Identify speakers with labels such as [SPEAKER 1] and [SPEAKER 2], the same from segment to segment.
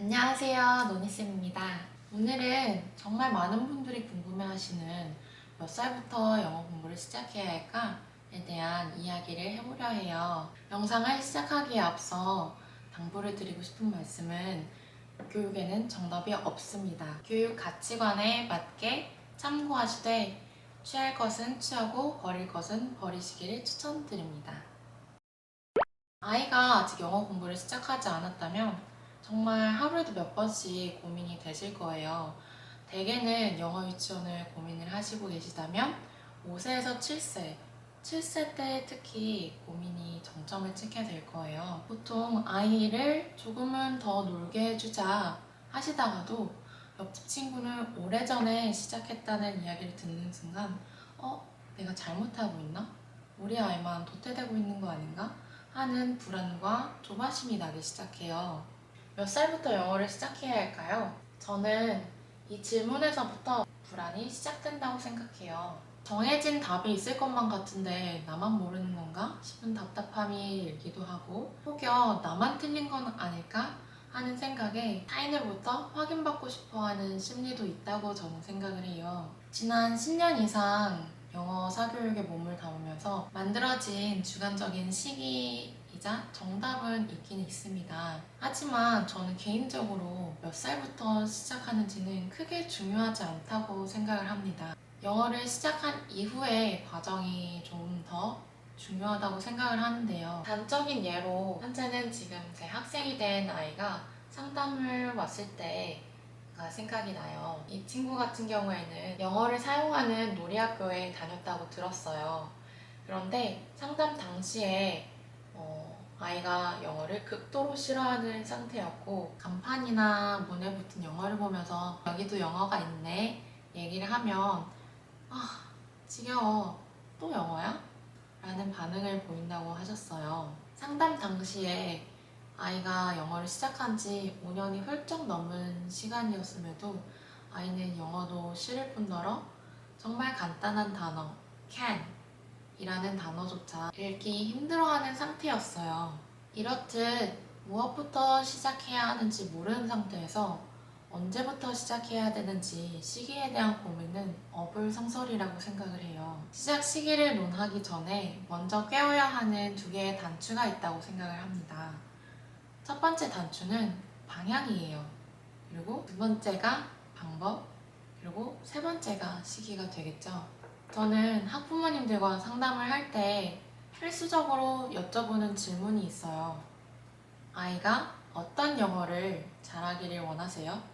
[SPEAKER 1] 안녕하세요, 노니쌤입니다. 오늘은 정말 많은 분들이 궁금해하시는 몇 살부터 영어 공부를 시작해야 할까에 대한 이야기를 해보려 해요. 영상을 시작하기에 앞서 당부를 드리고 싶은 말씀은 교육에는 정답이 없습니다. 교육 가치관에 맞게 참고하시되 취할 것은 취하고 버릴 것은 버리시기를 추천드립니다. 아이가 아직 영어 공부를 시작하지 않았다면 정말 하루에도 몇 번씩 고민이 되실 거예요. 대개는 영어 유치원을 고민을 하시고 계시다면 5세에서 7세, 7세 때 특히 고민이 정점을 찍게 될 거예요. 보통 아이를 조금은 더 놀게 해주자 하시다가도 옆집 친구는 오래전에 시작했다는 이야기를 듣는 순간 내가 잘못하고 있나? 우리 아이만 도태되고 있는 거 아닌가? 하는 불안과 조바심이 나기 시작해요. 몇 살부터 영어를 시작해야 할까요? 저는 이 질문에서부터 불안이 시작된다고 생각해요. 정해진 답이 있을 것만 같은데 나만 모르는 건가 싶은 답답함이 일기도 하고, 혹여 나만 틀린 건 아닐까 하는 생각에 타인으로부터 확인받고 싶어 하는 심리도 있다고 저는 생각을 해요. 지난 10년 이상 영어 사교육에 몸을 담으면서 만들어진 주관적인 시기이자 정답은 있긴 있습니다. 하지만 저는 개인적으로 몇 살부터 시작하는지는 크게 중요하지 않다고 생각을 합니다. 영어를 시작한 이후의 과정이 좀 더 중요하다고 생각을 하는데요. 단적인 예로 현재는 지금 제 학생이 된 아이가 상담을 왔을 때가 생각이 나요. 이 친구 같은 경우에는 영어를 사용하는 놀이학교에 다녔다고 들었어요. 그런데 상담 당시에 아이가 영어를 극도로 싫어하는 상태였고, 간판이나 문에 붙은 영어를 보면서 여기도 영어가 있네 얘기를 하면 지겨워, 또 영어야? 라는 반응을 보인다고 하셨어요. 상담 당시에 아이가 영어를 시작한 지 5년이 훌쩍 넘은 시간이었음에도 아이는 영어도 싫을 뿐더러 정말 간단한 단어 can 이라는 단어조차 읽기 힘들어하는 상태였어요. 이렇듯 무엇부터 시작해야 하는지 모르는 상태에서 언제부터 시작해야 되는지 시기에 대한 고민은 어불성설이라고 생각을 해요. 시작 시기를 논하기 전에 먼저 깨워야 하는 두 개의 단추가 있다고 생각을 합니다. 첫 번째 단추는 방향이에요. 그리고 두 번째가 방법, 그리고 세 번째가 시기가 되겠죠. 저는 학부모님들과 상담을 할 때 필수적으로 여쭤보는 질문이 있어요. 아이가 어떤 영어를 잘하기를 원하세요?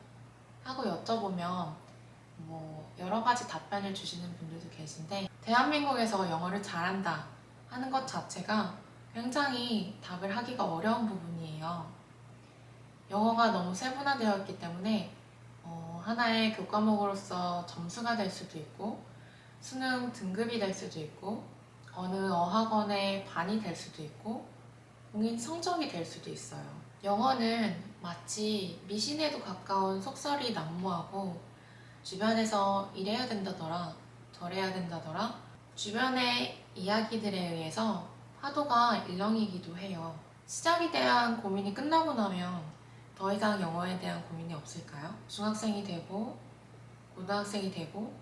[SPEAKER 1] 하고 여쭤보면 여러 가지 답변을 주시는 분들도 계신데, 대한민국에서 영어를 잘한다 하는 것 자체가 굉장히 답을 하기가 어려운 부분이에요. 영어가 너무 세분화되어 있기 때문에 하나의 교과목으로서 점수가 될 수도 있고, 수능 등급이 될 수도 있고, 어느 어학원의 반이 될 수도 있고, 공인 성적이 될 수도 있어요. 영어는 마치 미신에도 가까운 속설이 난무하고, 주변에서 이래야 된다더라, 저래야 된다더라, 주변의 이야기들에 의해서 파도가 일렁이기도 해요. 시작에 대한 고민이 끝나고 나면 더 이상 영어에 대한 고민이 없을까요? 중학생이 되고 고등학생이 되고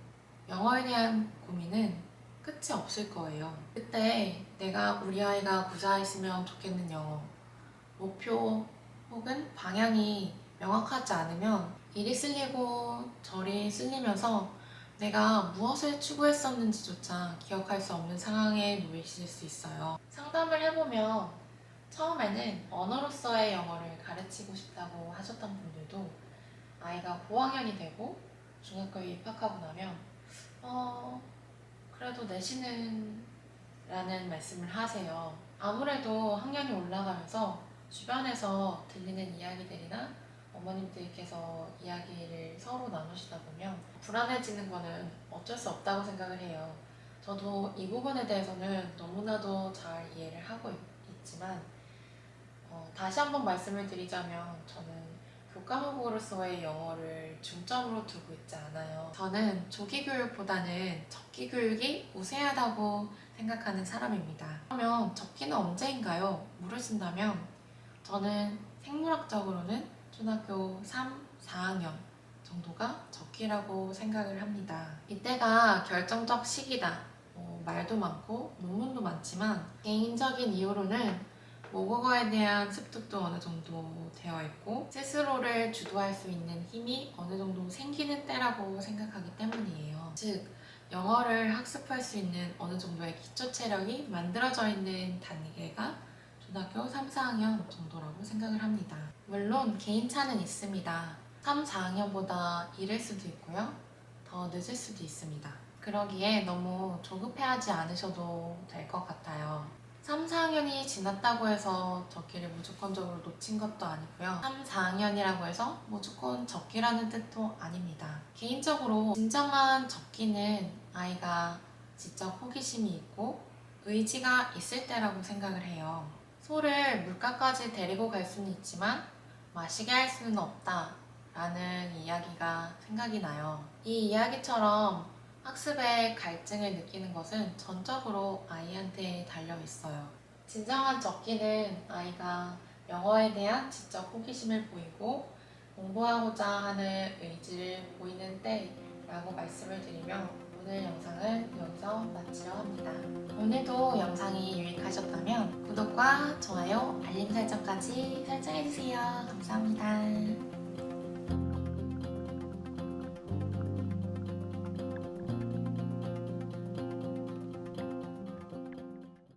[SPEAKER 1] 영어에 대한 고민은 끝이 없을 거예요. 그때 내가 우리 아이가 구사했으면 좋겠는 영어, 목표 혹은 방향이 명확하지 않으면 이리 쓸리고 저리 쓸리면서 내가 무엇을 추구했었는지조차 기억할 수 없는 상황에 놓이실 수 있어요. 상담을 해보면 처음에는 언어로서의 영어를 가르치고 싶다고 하셨던 분들도 아이가 고학년이 되고 중학교에 입학하고 나면 그래도 내신은 라는 말씀을 하세요. 아무래도 학년이 올라가면서 주변에서 들리는 이야기들이나 어머님들께서 이야기를 서로 나누시다 보면 불안해지는 거는 어쩔 수 없다고 생각을 해요. 저도 이 부분에 대해서는 너무나도 잘 이해를 하고 있지만 다시 한번 말씀을 드리자면 저는 교과목으로서의 영어를 중점으로 두고 있지 않아요. 저는 조기 교육보다는 적기 교육이 우세하다고 생각하는 사람입니다. 그러면 적기는 언제인가요? 물으신다면 저는 생물학적으로는 초등학교 3, 4학년 정도가 적기라고 생각을 합니다. 이때가 결정적 시기다. 말도 많고 논문도 많지만 개인적인 이유로는 모국어에 대한 습득도 어느 정도 되어 있고 스스로를 주도할 수 있는 힘이 어느 정도 생기는 때라고 생각하기 때문이에요. 즉, 영어를 학습할 수 있는 어느 정도의 기초 체력이 만들어져 있는 단계가 초등학교 3, 4학년 정도라고 생각을 합니다. 물론 개인차는 있습니다. 3, 4학년보다 이를 수도 있고요. 더 늦을 수도 있습니다. 그러기에 너무 조급해하지 않으셔도 될 것 같아요. 3, 4학년이 지났다고 해서 적기를 무조건적으로 놓친 것도 아니고요. 3, 4학년이라고 해서 무조건 적기라는 뜻도 아닙니다. 개인적으로 진정한 적기는 아이가 지적 호기심이 있고 의지가 있을 때라고 생각을 해요. 소를 물가까지 데리고 갈 수는 있지만 마시게 할 수는 없다 라는 이야기가 생각이 나요. 이 이야기처럼 학습에 갈증을 느끼는 것은 전적으로 아이한테 달려 있어요. 진정한 적기는 아이가 영어에 대한 지적 호기심을 보이고 공부하고자 하는 의지를 보이는 때라고 말씀을 드리며 오늘 영상을 여기서 마치려 합니다. 오늘도 영상이 유익하셨다면 구독과 좋아요, 알림 설정까지 설정해주세요. 감사합니다.